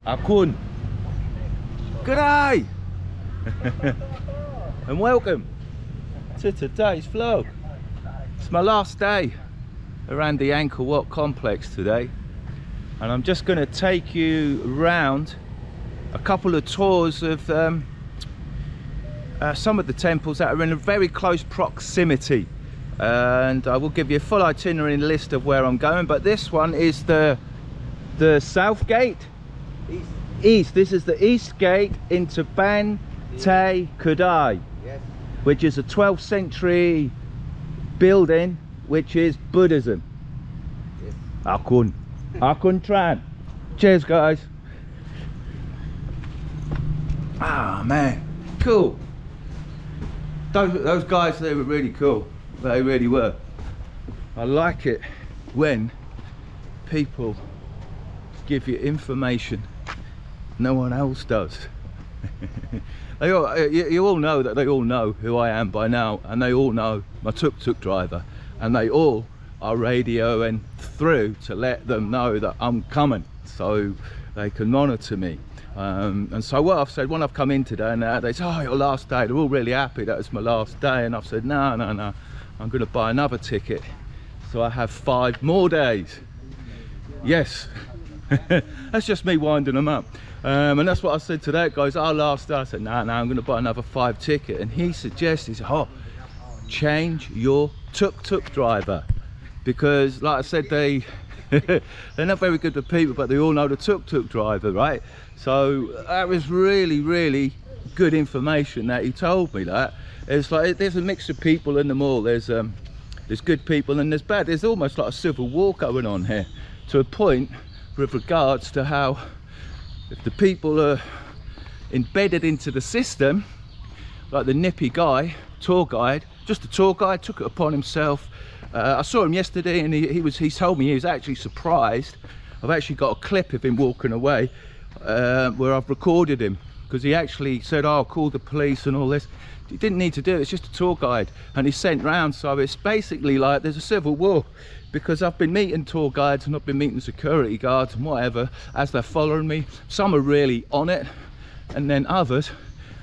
Akun. Kdei. And welcome to today's vlog. It's my last day around the Angkor complex today, and I'm just going to take you around a couple of tours of some of the temples that are in a very close proximity, and I will give you a full itinerary and list of where I'm going. But this one is the south gate. East. This is the east gate into Banteay, Kdei, yes, which is a 12th century building, which is Buddhism. Yes. Akun Tran. Cheers, guys. Ah, man, cool. Those guys, they were really cool. They really were. I like it when people give you information no one else does. You all know that they all know who I am by now, and they all know my tuk-tuk driver, and they all are radioing through to let them know that I'm coming, so they can monitor me. And so what I've said, when I've come in today, and they say, oh, your last day, they're all really happy that it's my last day, and I've said, no, I'm going to buy another ticket, so I have 5 more days. Yes. That's just me winding them up. And that's what I said to that guy. Our last day. I said, no, I'm going to buy another 5 ticket. And he suggested, oh, change your tuk-tuk driver, because like I said, they're not very good with people, but they all know the tuk-tuk driver, right? So that was really good information that he told me. That it's like there's a mix of people in them all. There's good people and there's bad. There's almost like a civil war going on here, to a point with regards to how, if the people are embedded into the system, like the nippy guy, tour guide, just a tour guide, took it upon himself. I saw him yesterday, and he told me he was actually surprised. I've actually got a clip of him walking away where I've recorded him, because he actually said, oh, I'll call the police and all this. He didn't need to do it, it's just a tour guide, and he's sent round. So it's basically like there's a civil war, because I've been meeting tour guides and I've been meeting security guards and whatever as they're following me. Some are really on it, and then others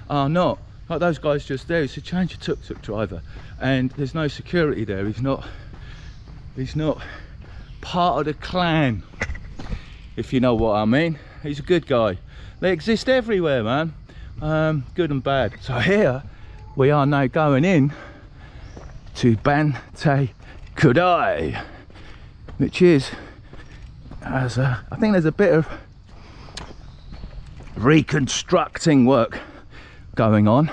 are not. Like those guys just there, he said, change your tuk-tuk driver, and there's no security there. He's not part of the clan, if you know what I mean. He's a good guy. They exist everywhere, man, good and bad. So here we are now going in to Banteay, Kdei, which is, I think there's a bit of reconstructing work going on.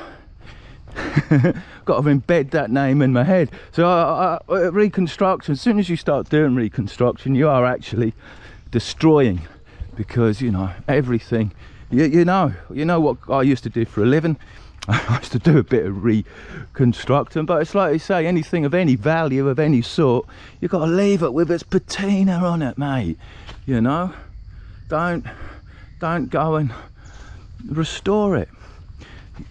Got to embed that name in my head. So reconstruction, as soon as you start doing reconstruction, you are actually destroying, because you know everything. You know what I used to do for a living. I used to do a bit of reconstructing, but it's like you say, anything of any value, of any sort, you've got to leave it with its patina on it, mate. You know, don't go and restore it.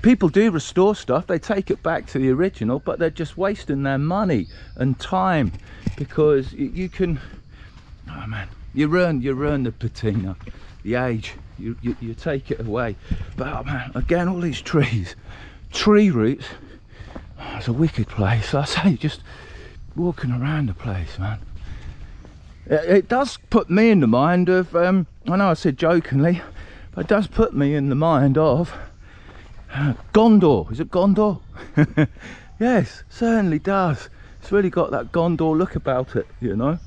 People do restore stuff, they take it back to the original, but they're just wasting their money and time, because you can, oh man, you ruin the patina, the age. You take it away. But oh man, again, all these tree roots, oh, it's a wicked place. I say, just walking around the place, man, it does put me in the mind of I know I said jokingly, but it does put me in the mind of Gondor. Is it Gondor? Yes, certainly does. It's really got that Gondor look about it, you know.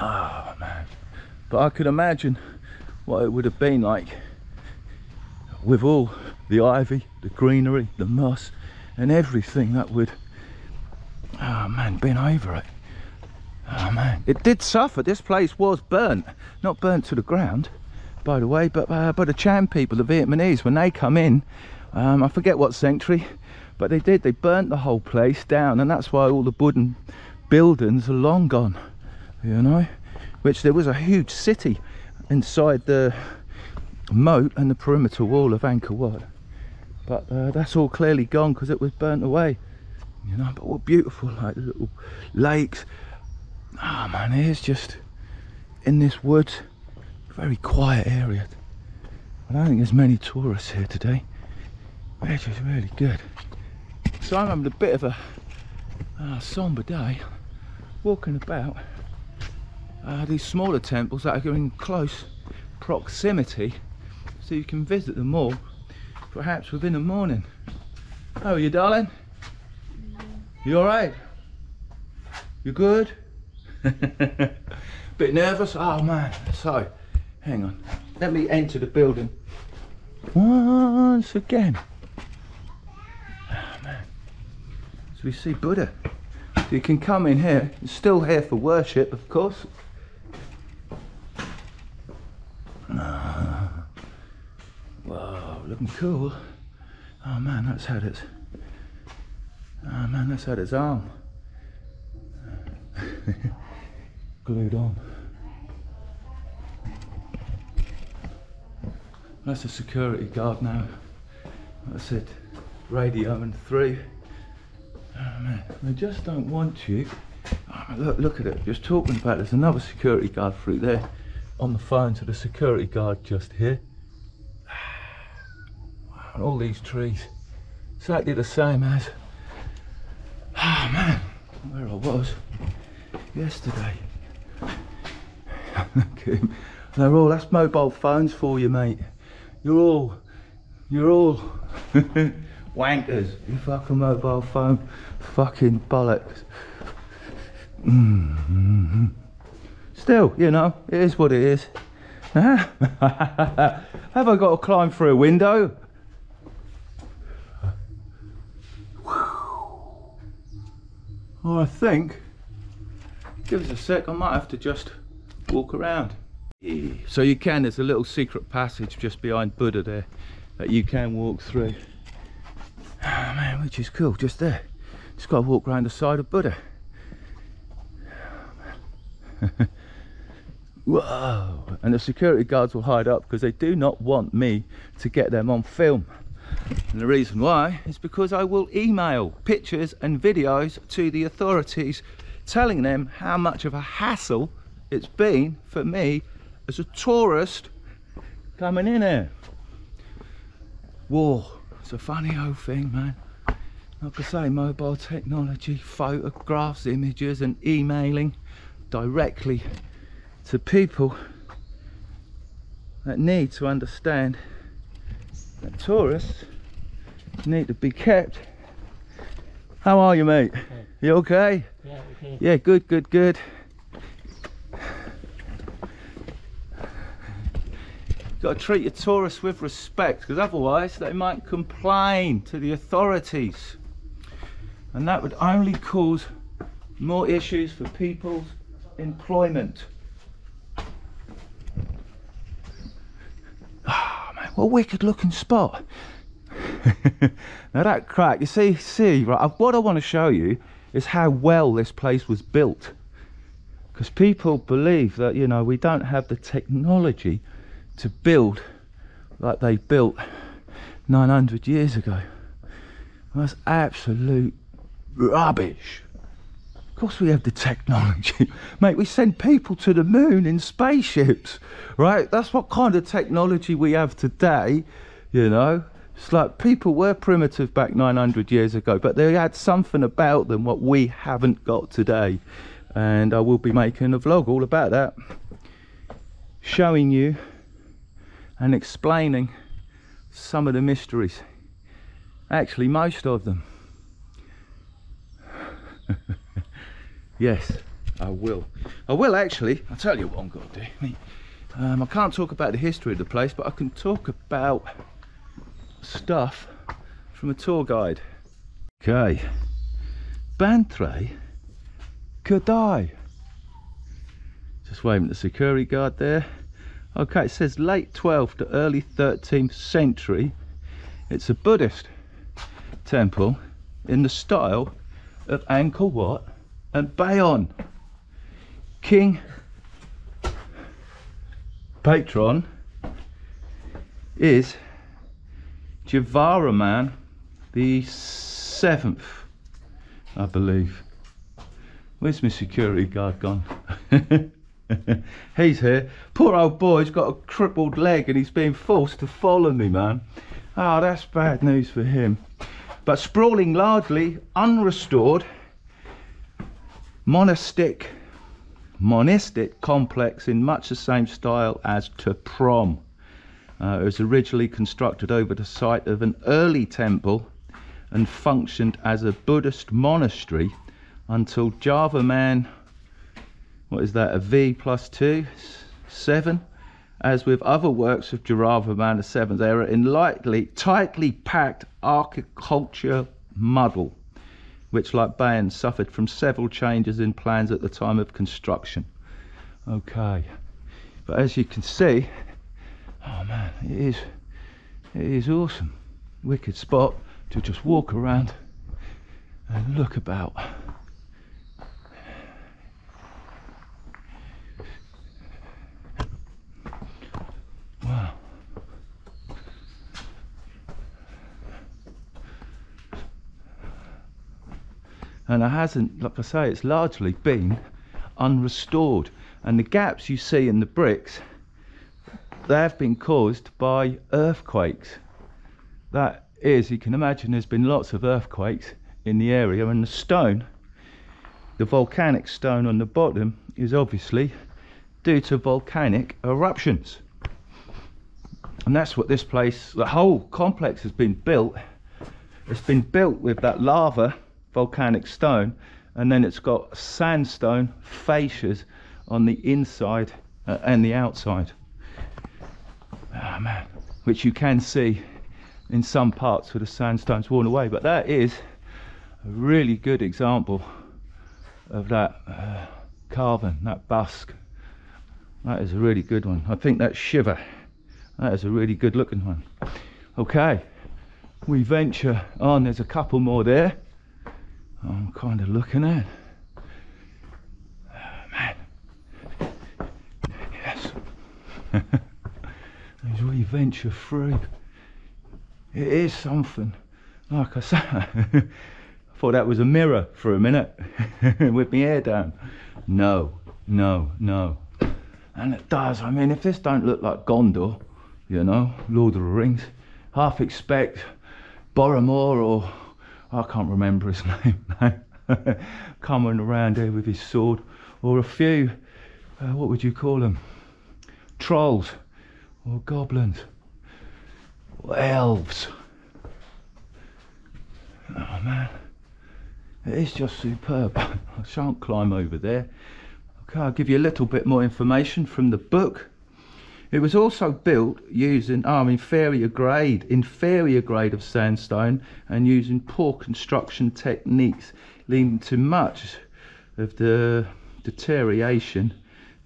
Oh man, but I could imagine what it would have been like with all the ivy, the greenery, the moss and everything that would, oh man, been over it. Oh man, it did suffer. This place was burnt, not burnt to the ground, by the way, but by the Cham people, the Vietnamese, when they come in, I forget what century, but they burnt the whole place down, and that's why all the wooden buildings are long gone, you know. Which there was a huge city inside the moat and the perimeter wall of Angkor, but that's all clearly gone because it was burnt away, you know. But what beautiful, like little lakes. Oh man, here's just in this woods, very quiet area. I don't think there's many tourists here today, which is really good. So I'm having a bit of a somber day, walking about these smaller temples that are in close proximity, so you can visit them all perhaps within the morning. How are you, darling? You alright? You good? Bit nervous? Oh man. So, hang on. Let me enter the building once again. Oh man. So we see Buddha. So you can come in here. It's still here for worship, of course. Whoa, looking cool. Oh man, that's had its. Oh man, that's had its arm glued on. That's a security guard now. That's it. Radio and 3. Oh man, they just don't want you. Oh, look at it. Just talking about. There's another security guard through there. On the phone to the security guard just here. And all these trees, exactly the same as. Oh man, where I was yesterday. Look at him. They're all, that's mobile phones for you, mate. You're all wankers. You fucking mobile phone, fucking bollocks. Still, you know, it is what it is. Have I got to climb through a window? Oh, I think, give us a sec, I might have to just walk around. So you can, there's a little secret passage just behind Buddha there that you can walk through. Oh man, which is cool, just there. Just got to walk around the side of Buddha. Whoa! And the security guards will hide up because they do not want me to get them on film. And the reason why is because I will email pictures and videos to the authorities telling them how much of a hassle it's been for me as a tourist coming in here. Whoa, it's a funny old thing, man. Like I say, mobile technology, photographs, images and emailing directly to people that need to understand that tourists need to be kept. How are you, mate? Okay. You okay? Yeah, okay. Yeah, good, good, good. Got to treat your tourists with respect, because otherwise they might complain to the authorities, and that would only cause more issues for people's employment. What a wicked looking spot. Now that crack, you see, right, what I want to show you is how well this place was built, because people believe that, you know, we don't have the technology to build like they built 900 years ago. Well, that's absolute rubbish. Of course we have the technology. Mate, we send people to the moon in spaceships, right? That's what kind of technology we have today, you know. It's like people were primitive back 900 years ago, but they had something about them what we haven't got today. And I will be making a vlog all about that, showing you and explaining some of the mysteries. Actually, most of them. Yes, I will. I will actually. I'll tell you what I'm going to do. I can't talk about the history of the place, but I can talk about stuff from a tour guide. Okay. Banteay, Kdei. Just waving at the security guard there. Okay, it says late 12th to early 13th century. It's a Buddhist temple in the style of Angkor Wat and Bayon. King patron is Javaraman the 7th, I believe. Where's my security guard gone? He's here. Poor old boy's got a crippled leg and he's being forced to follow me, man. Oh, that's bad news for him. But sprawling largely unrestored monistic complex in much the same style as To Prom. It was originally constructed over the site of an early temple and functioned as a Buddhist monastery until Java Man, what is that, a V+2, 7? As with other works of Java Man the 7th era, in tightly packed architecture muddle, which like Bayan suffered from several changes in plans at the time of construction. Okay, but as you can see, oh man, it is awesome. Wicked spot to just walk around and look about. Wow. And it hasn't, like I say, it's largely been unrestored, and the gaps you see in the bricks, they have been caused by earthquakes. That is, you can imagine there's been lots of earthquakes in the area, and the stone, the volcanic stone on the bottom, is obviously due to volcanic eruptions. And that's what this place, the whole complex has been built. It's been built with that lava volcanic stone, and then it's got sandstone fascias on the inside and the outside. Oh man, which you can see in some parts where the sandstone's worn away. But that is a really good example of that carving, that busk. That is a really good one. I think that's Shiva. That is a really good looking one. Okay, we venture on. There's a couple more there I'm kind of looking at. Oh, man. Yes. As we venture through, it is something. Like I say, I thought that was a mirror for a minute with my hair down. No, no, no. And it does. I mean, if this don't look like Gondor, you know, Lord of the Rings, half expect Boromir, or I can't remember his name now, coming around here with his sword, or a few, what would you call them, trolls or goblins or elves. Oh man, it is just superb. I shan't climb over there. Okay, I'll give you a little bit more information from the book. It was also built using inferior grade of sandstone and using poor construction techniques, leading to much of the deterioration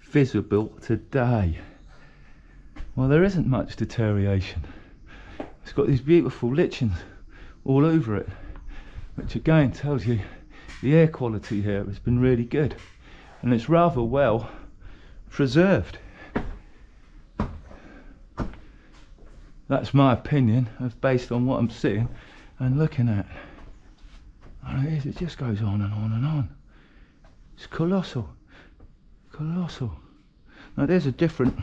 visible today. Well, there isn't much deterioration. It's got these beautiful lichens all over it, which again tells you the air quality here has been really good, and it's rather well preserved. That's my opinion, based on what I'm seeing and looking at. And it just goes on and on and on. It's colossal, colossal. Now there's a different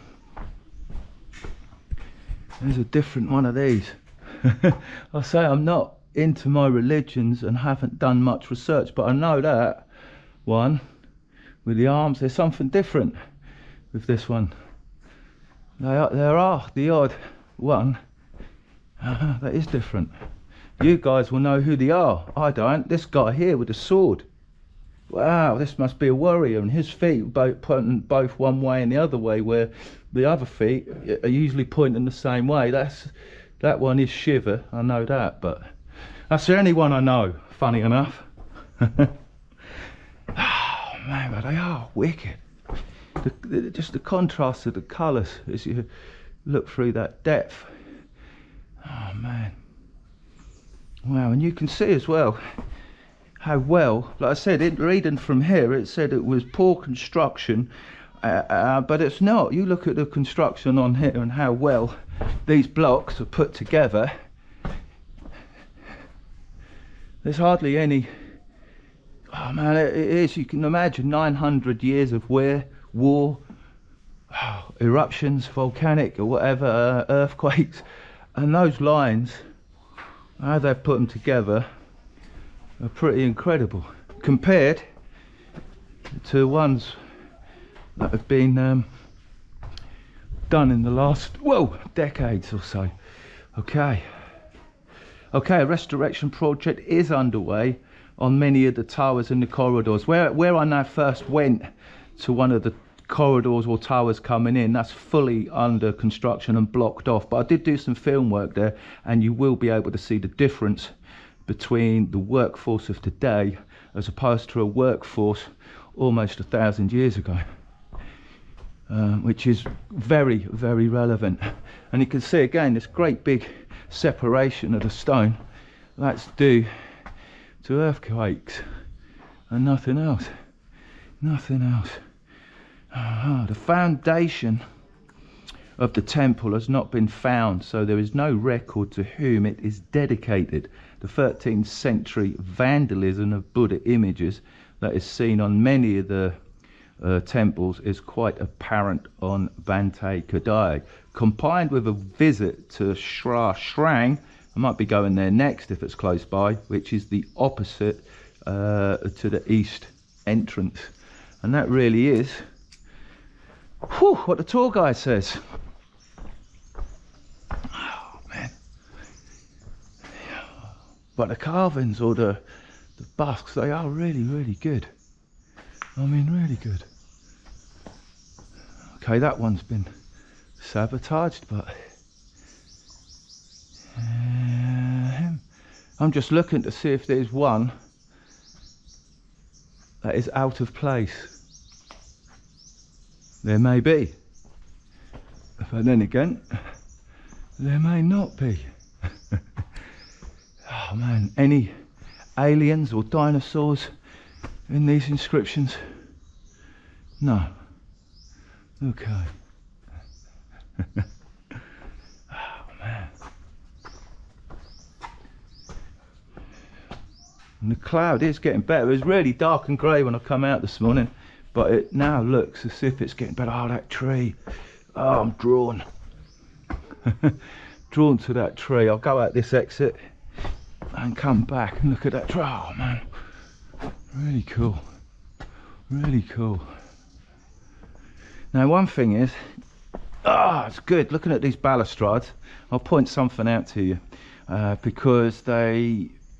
one of these. I say I'm not into my religions and haven't done much research, but I know that one with the arms, there's something different with this one. There are the odd one that is different. You guys will know who they are. I don't. This guy here with the sword, wow, this must be a warrior, and his feet pointing both one way and the other way, where the other feet are usually pointing the same way. That one is Shiva, I know that, but that's the only one I know, funny enough. Oh man, but they are wicked. Just the contrast of the colours as you look through that depth. Oh man, wow. And you can see as well how well, like I said, reading from here, it said it was poor construction, but it's not. You look at the construction on here and how well these blocks are put together. There's hardly any. Oh man, it is. You can imagine 900 years of war, eruptions, volcanic or whatever, earthquakes, and those lines, how they've put them together, are pretty incredible compared to ones that have been done in the last, decades or so. Okay, a restoration project is underway on many of the towers and the corridors. Where I now first went to one of the corridors or towers coming in, that's fully under construction and blocked off, but I did do some film work there, and you will be able to see the difference between the workforce of today as opposed to a workforce almost 1,000 years ago, which is very, very relevant. And you can see again this great big separation of the stone. That's due to earthquakes and nothing else. The foundation of the temple has not been found, so there is no record to whom it is dedicated. The 13th century vandalism of Buddha images that is seen on many of the temples is quite apparent on Banteay, Kdei. Combined with a visit to Shrang, I might be going there next if it's close by, which is the opposite to the east entrance. And that really is what the tour guide says. Oh man. But the carvings or the busks, they are really, really good. I mean, really good. Okay, that one's been sabotaged, but I'm just looking to see if there's one that is out of place. There may be, but then again, there may not be. Oh man, any aliens or dinosaurs in these inscriptions? No. Okay. Oh man. And the cloud is getting better. It was really dark and grey when I come out this morning, but it now looks as if it's getting better. Oh, that tree. Oh, I'm drawn. Drawn to that tree. I'll go out this exit and come back and look at that tree. Oh man, really cool, really cool. Now one thing is, it's good looking at these balustrades. I'll point something out to you, because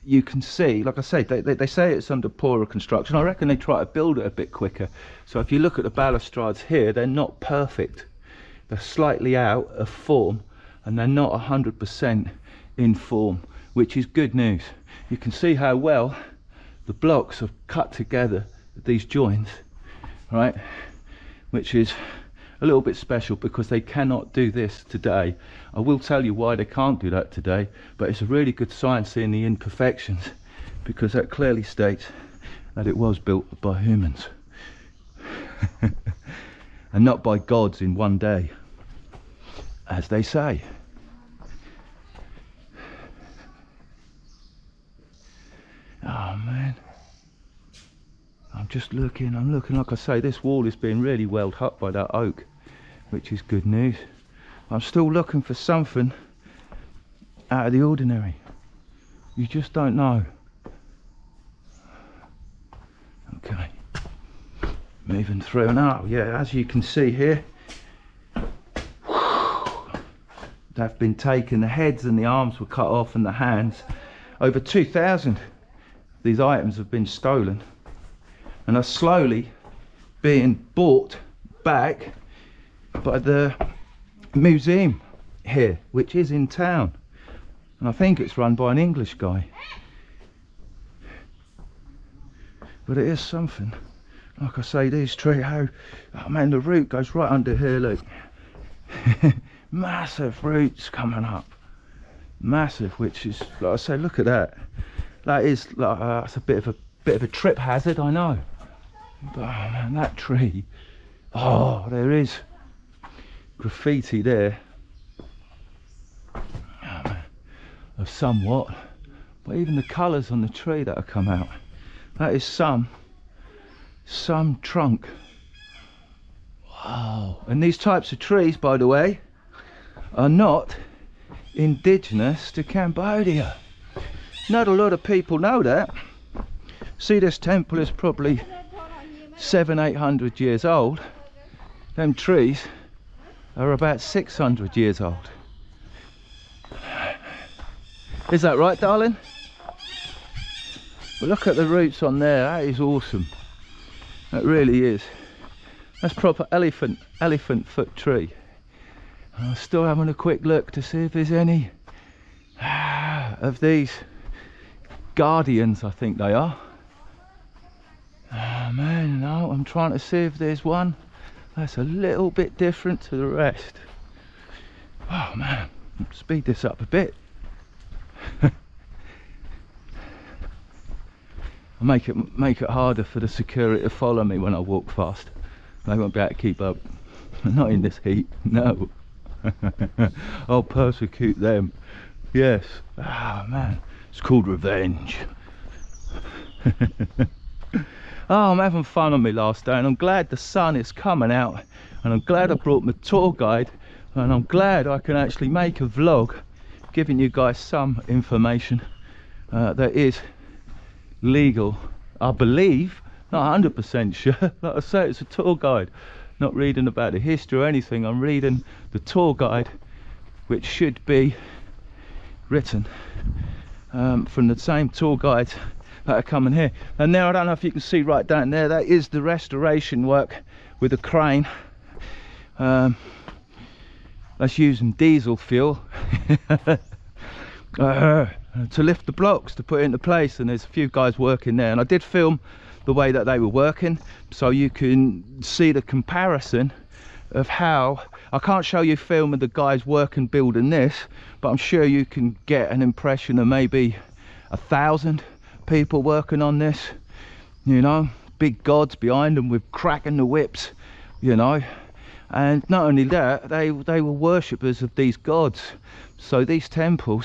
you can see, like I say, they say it's under poorer construction. I reckon they try to build it a bit quicker. So if you look at the balustrades here, they're not perfect. They're slightly out of form, and they're not 100% in form, which is good news. You can see how well the blocks are cut together, these joints, right? Which is a little bit special because they cannot do this today. I will tell you why they can't do that today, but it's a really good sign seeing the imperfections, because that clearly states that it was built by humans and not by gods in one day, as they say. Oh man, I'm looking, like I say, this wall is being really welled up by that oak, which is good news. I'm still looking for something out of the ordinary. You just don't know. Okay, moving through now. Yeah, as you can see here, they've been taken, the heads and the arms were cut off and the hands. Over 2,000 these items have been stolen and are slowly being bought back by the museum here, which is in town, and I think it's run by an English guy, but it is something. Like I say, these trees, oh man, the root goes right under here, look. Massive roots coming up, massive, which is, like I say, look at that. That is like it's a bit of a trip hazard, I know, but oh man, that tree, oh, there is graffiti there, oh man, of somewhat, but even the colours on the tree that have come out, that is some trunk. Wow. Oh, and these types of trees, by the way, are not indigenous to Cambodia. Not a lot of people know that. See, this temple is probably 700-800 years old. Them trees are about 600 years old. Is that right, darling? But look at the roots on there. That is awesome. That really is. That's proper elephant foot tree. I'm still having a quick look to see if there's any of these guardians, I think they are. Oh man, no, I'm trying to see if there's one that's a little bit different to the rest. Oh man, speed this up a bit. I'll make it harder for the security to follow me when I walk fast. They won't be able to keep up. Not in this heat, no. I'll persecute them. Yes. Ah man, it's called revenge. Oh, I'm having fun on my last day, and I'm glad the sun is coming out, and I'm glad I brought my tour guide, and I'm glad I can actually make a vlog giving you guys some information that is legal, I believe. Not 100% sure. Like I say, it's a tour guide, not reading about the history or anything. I'm reading the tour guide, which should be written from the same tour guides that are coming here. And now I don't know if you can see right down there, that is the restoration work with a crane. That's using diesel fuel to lift the blocks to put it into place, and there's a few guys working there, and I did film the way that they were working so you can see the comparison of how I can't show you film of the guys working building this, but I'm sure you can get an impression of maybe 1,000 people working on this, you know, big gods behind them with cracking the whips, you know. And not only that, they were worshippers of these gods. So these temples,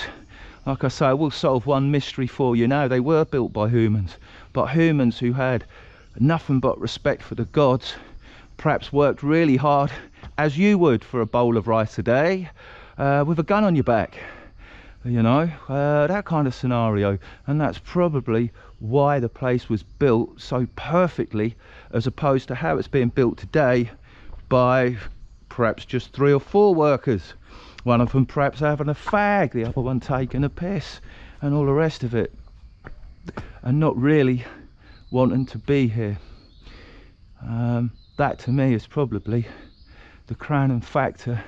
like I say, I will solve one mystery for you now. They were built by humans, but humans who had nothing but respect for the gods, perhaps worked really hard, as you would for a bowl of rice a day, with a gun on your back, you know, that kind of scenario. And that's probably why the place was built so perfectly, as opposed to how it's being built today by perhaps just 3 or 4 workers, one of them perhaps having a fag, the other one taking a piss, and all the rest of it, and not really wanting to be here. That to me is probably the crowning factor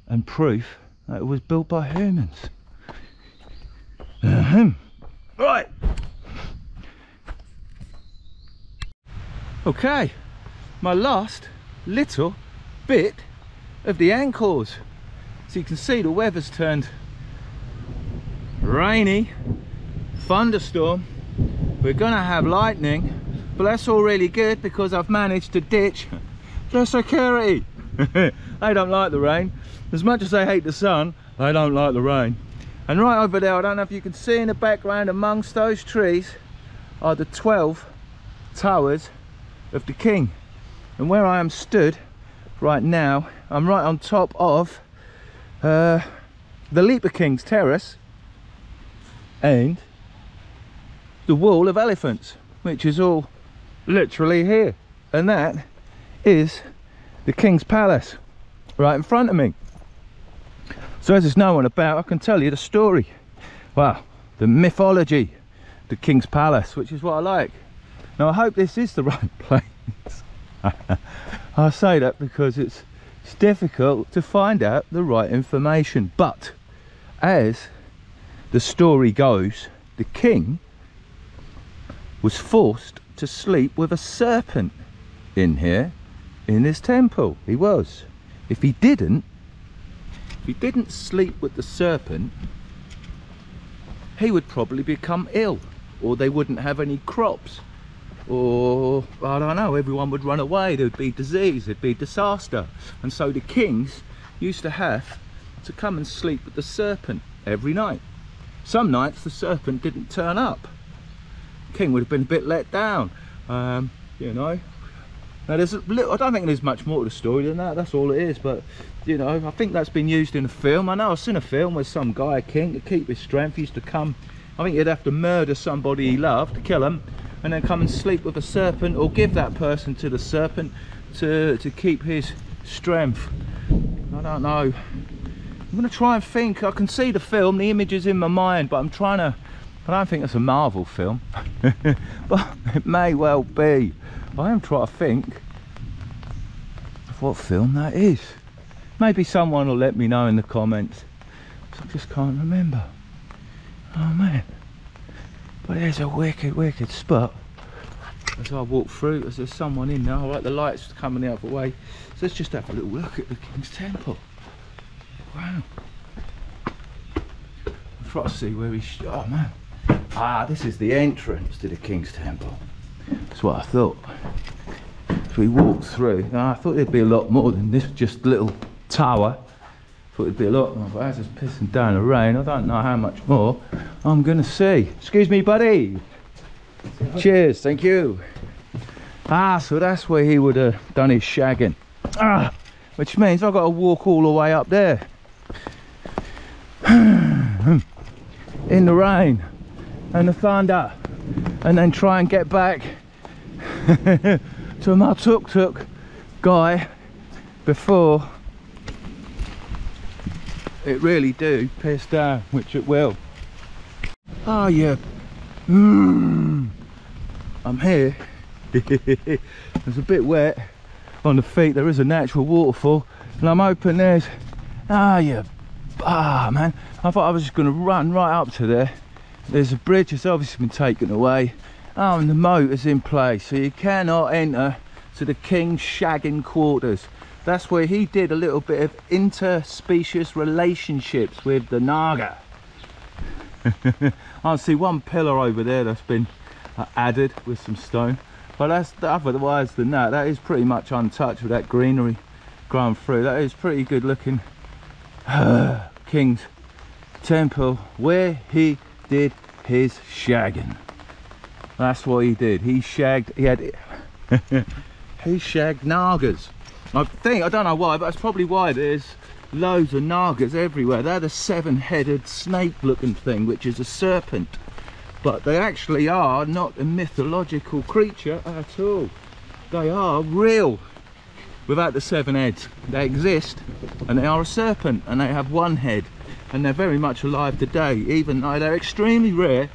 and proof that it was built by humans. Right. Okay, my last little bit of the Angkors. So you can see the weather's turned rainy, thunderstorm. We're gonna have lightning, but that's all really good because I've managed to ditch the security. They don't like the rain. As much as they hate the sun, they don't like the rain. And right over there, I don't know if you can see in the background amongst those trees, are the 12 towers of the king. And where I am stood right now, I'm right on top of the Leaper King's terrace and the wall of elephants, which is all literally here. And that is the king's palace right in front of me. So as there's no one about, I can tell you the story, well, the mythology, the king's palace, which is what I like. Now I hope this is the right place. I say that because it's difficult to find out the right information, but as the story goes, the king was forced to sleep with a serpent in here in this temple. He was. If he didn't sleep with the serpent, he would probably become ill, or they wouldn't have any crops, or I don't know, everyone would run away, there'd be disease, there'd be disaster. And so the kings used to have to come and sleep with the serpent every night. Some nights the serpent didn't turn up. The king would have been a bit let down, you know. Now there's a little, I don't think there's much more to the story than that, that's all it is, but you know, I think that's been used in a film. I know I've seen a film where some guy, a king, to keep his strength, used to come, I think he'd have to murder somebody he loved, kill him, and then come and sleep with a serpent, or give that person to the serpent to keep his strength. I don't know. I'm going to try and think. I can see the film, the images in my mind, but I'm trying to, I don't think it's a Marvel film. But it may well be. I am trying to think of what film that is. Maybe someone will let me know in the comments. I just can't remember. Oh man. But there's a wicked spot. As I walk through, as there's someone in there. Alright, the light's coming the other way. So let's just have a little look at the King's Temple. Wow. I'm trying to see where he's. Oh man. Ah, this is the entrance to the King's Temple. That's what I thought. As we walked through, I thought there'd be a lot more than this, just little tower. Thought it'd be a lot more, but as it's pissing down the rain, I don't know how much more I'm gonna see. Excuse me, buddy. Cheers, thank you. Ah, so that's where he would have done his shagging. Ah, which means I've got to walk all the way up there. In the rain and the thunder, and then try and get back to my tuk-tuk guy before it really do piss down, which it will. Oh yeah. I'm here. It's a bit wet on the feet. There is a natural waterfall, and I'm hoping there's man, I thought I was just going to run right up to there. There's a bridge, it's obviously been taken away. Oh, and the moat is in place, so you cannot enter to the King's shagging quarters. That's where he did a little bit of interspecies relationships with the Naga. I see one pillar over there that's been added with some stone, but that's otherwise than that, that is pretty much untouched with that greenery growing through. That is pretty good looking King's Temple, where he did his shagging. That's what he did. He shagged. He had. He shagged Nagas. I think, I don't know why, but that's probably why there's loads of Nagas everywhere. They're the seven-headed snake-looking thing, which is a serpent. But they actually are not a mythological creature at all. They are real without the seven heads. They exist, and they are a serpent, and they have one head, and they're very much alive today, even though they're extremely rare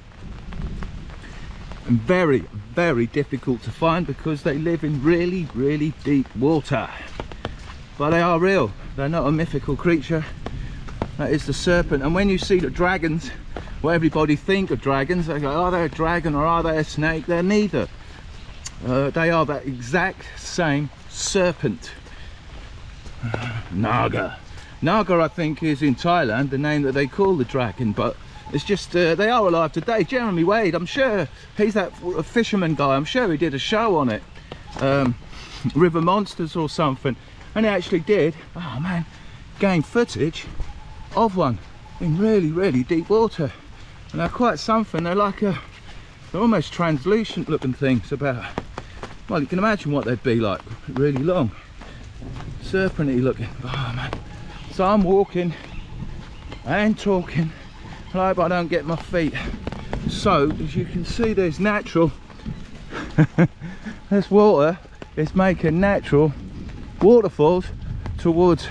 and very, very difficult to find because they live in really, really deep water. But they are real. They're not a mythical creature. That is the serpent. And when you see the dragons, what everybody think of dragons, they go, are they a dragon or are they a snake? They're neither. They are that exact same serpent. Naga. Naga, I think, is in Thailand the name that they call the dragon, but it's just they are alive today. Jeremy Wade, I'm sure he's that fisherman guy, I'm sure he did a show on it, River Monsters or something, and he actually did, oh man, gain footage of one in really, really deep water. And they're quite something. They're like they're almost translucent looking things. About, well, you can imagine what they'd be like, really long, serpenty looking. Oh man. So I'm walking and talking, I hope I don't get my feet soaked. As you can see, there's natural this water is making natural waterfalls towards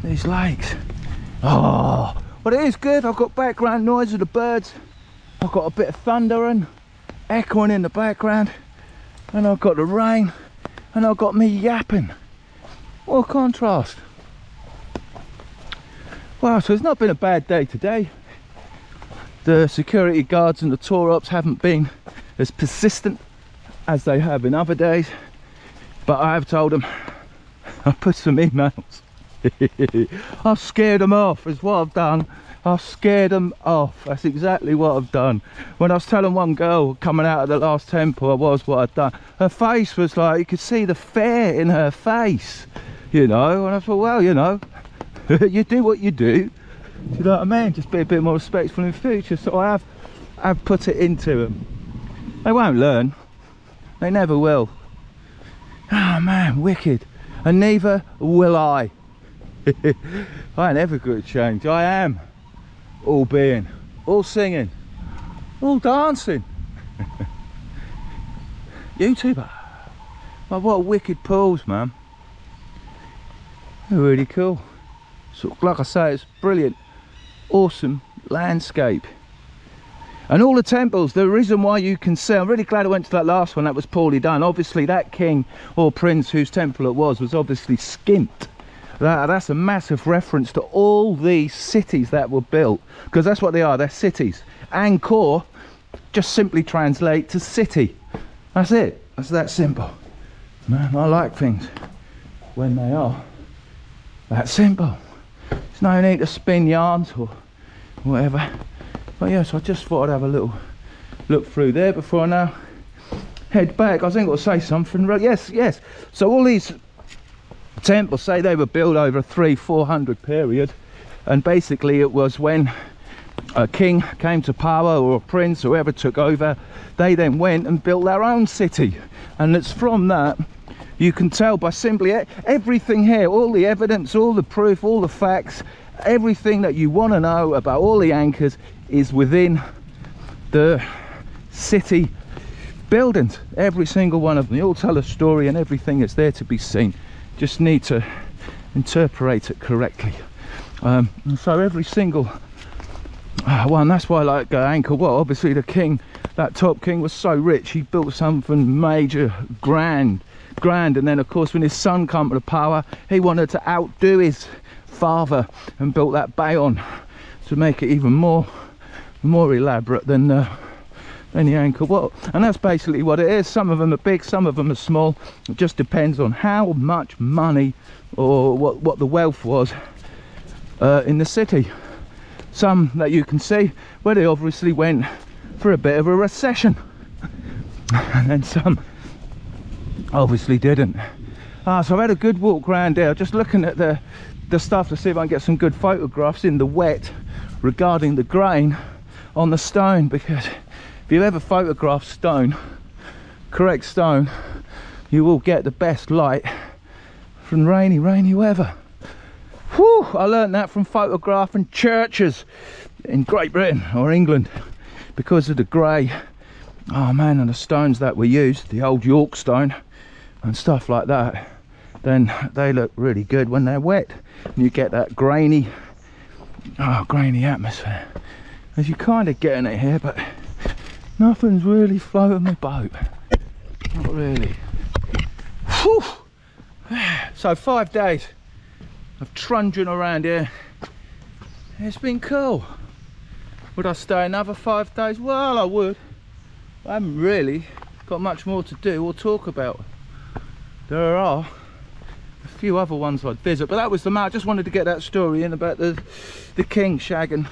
these lakes. Oh, but it is good. I've got background noise of the birds, I've got a bit of thunder and echoing in the background, and I've got the rain, and I've got me yapping. What a contrast. Wow, so it's not been a bad day today. The security guards and the tour ops haven't been as persistent as they have in other days, but I have told them, I put some emails. I've scared them off, is what I've done. I've scared them off. That's exactly what I've done. When I was telling one girl coming out of the last temple what I'd done, her face was like, you could see the fear in her face, you know, and I thought, well, you know, you do what you do. Do you know what I mean? Just be a bit more respectful in future. So I've put it into them. They won't learn. They never will. Ah man, wicked. And neither will I. I ain't ever going to change. I am all being, all singing, all dancing. YouTuber. But what wicked pools, man. They're really cool. So, like I say, it's brilliant, awesome landscape. And all the temples, the reason why you can see, I'm really glad I went to that last one, that was poorly done. Obviously that king or prince whose temple it was obviously skint. That's a massive reference to all these cities that were built, because that's what they are, they're cities. Angkor just simply translate to city. That's it, that's that simple. Man, I like things when they are that simple. There's no need to spin yarns or whatever. But yes, I just thought I'd have a little look through there before I now head back. I think I'll say something. Yes. So all these temples, say they were built over a 300-400 period, and basically it was when a king came to power or a prince or whoever took over, they then went and built their own city. And it's from that you can tell by simply everything here, all the evidence, all the proof, all the facts, everything that you want to know about all the Angkors is within the city buildings. Every single one of them, they all tell a story, and everything is there to be seen. Just need to interpret it correctly. And so every single one, that's why I like Angkor. Well, obviously the king, that top king, was so rich, he built something major, grand, and then of course when his son came to power, he wanted to outdo his father and built that bayon to make it even more elaborate than the Angkor Wat. And that's basically what it is. Some of them are big, some of them are small. It just depends on how much money or what the wealth was in the city. Some that you can see where they obviously went for a bit of a recession, and then some obviously didn't. So I've had a good walk around there, just looking at the stuff to see if I can get some good photographs in the wet regarding the grain on the stone, because if you ever photograph stone, correct stone, you will get the best light from rainy weather. Whew, I learned that from photographing churches in Great Britain or England, because of the grey, oh man, and the stones that were used, the old York stone and stuff like that, then they look really good when they're wet, and you get that grainy atmosphere, as you kind of getting it here, but nothing's really floating my boat, not really. Whew. So 5 days of trudging around here, it's been cool. Would I stay another 5 days? Well, I would. I haven't really got much more to do or talk about. There are a few other ones I'd visit, but that was the matter. I just wanted to get that story in about the king shagging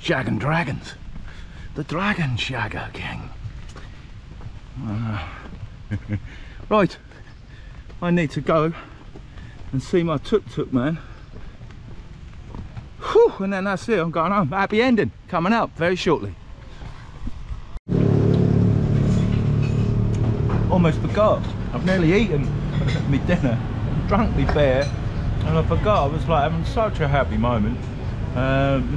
dragons. The dragon shagger king. Right, I need to go and see my tuk-tuk man. Whew, and then that's it, I'm going home. Happy ending coming up very shortly. Almost forgot, I've nearly eaten my dinner, drunk my beer, and I forgot. I was like having such a happy moment.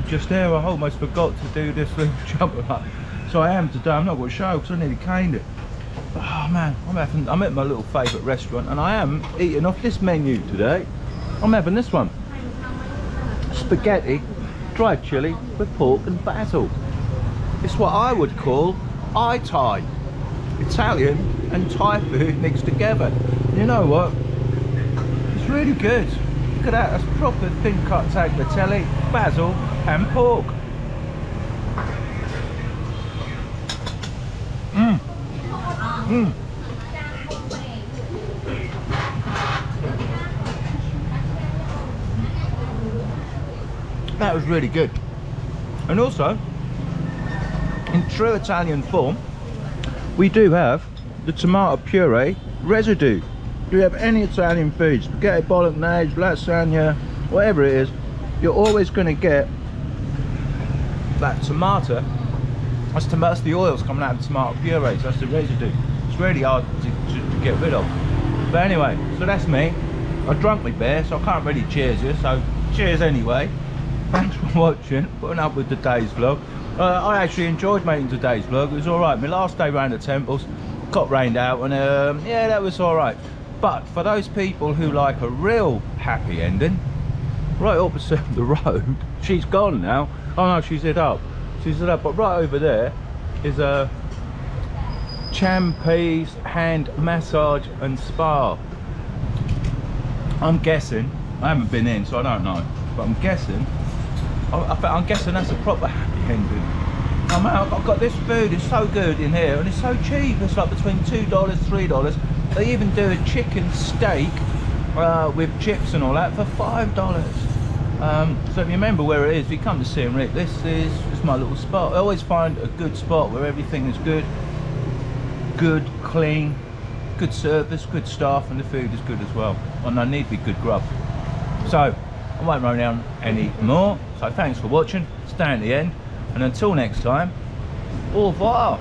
Just there I almost forgot to do this little jump up. So I am today. I'm not going to show because I nearly caned it. But, oh man, I'm at my little favourite restaurant, and I am eating off this menu today. I'm having this one. Spaghetti, dried chilli with pork and basil. It's what I would call Thai. Italian and Thai food mixed together. You know what? It's really good. Look at that, that's proper thin cut tagliatelle, basil and pork. That was really good. And also, in true Italian form, we do have the tomato puree residue. You have any Italian food, spaghetti bolognese, lasagna, whatever it is, you're always going to get that tomato. That's the oils coming out of the tomato puree, so that's the residue. It's really hard to get rid of. But anyway, so that's me. I drunk my beer, so I can't really cheers you, so cheers anyway. Thanks for watching, putting up with today's vlog. I actually enjoyed making today's vlog. It was alright. My last day around the temples got rained out, and yeah, that was alright. But for those people who like a real happy ending, right opposite the road, she's gone now. Oh no, she's hid up. She's hid up, but right over there is a Champe's hand massage and spa. I'm guessing, I haven't been in, so I don't know, but I'm guessing that's a proper happy ending. Oh man, I've got this food, it's so good in here, and it's so cheap. It's like between $2, $3. They even do a chicken steak with chips and all that for $5. So if you remember where it is, if you come to Siem Reap, this is my little spot. I always find a good spot where everything is good, clean, good service, good staff, and the food is good as well. And I need to be good grub. So I won't run down any more. So thanks for watching. Stay at the end, and until next time, au revoir.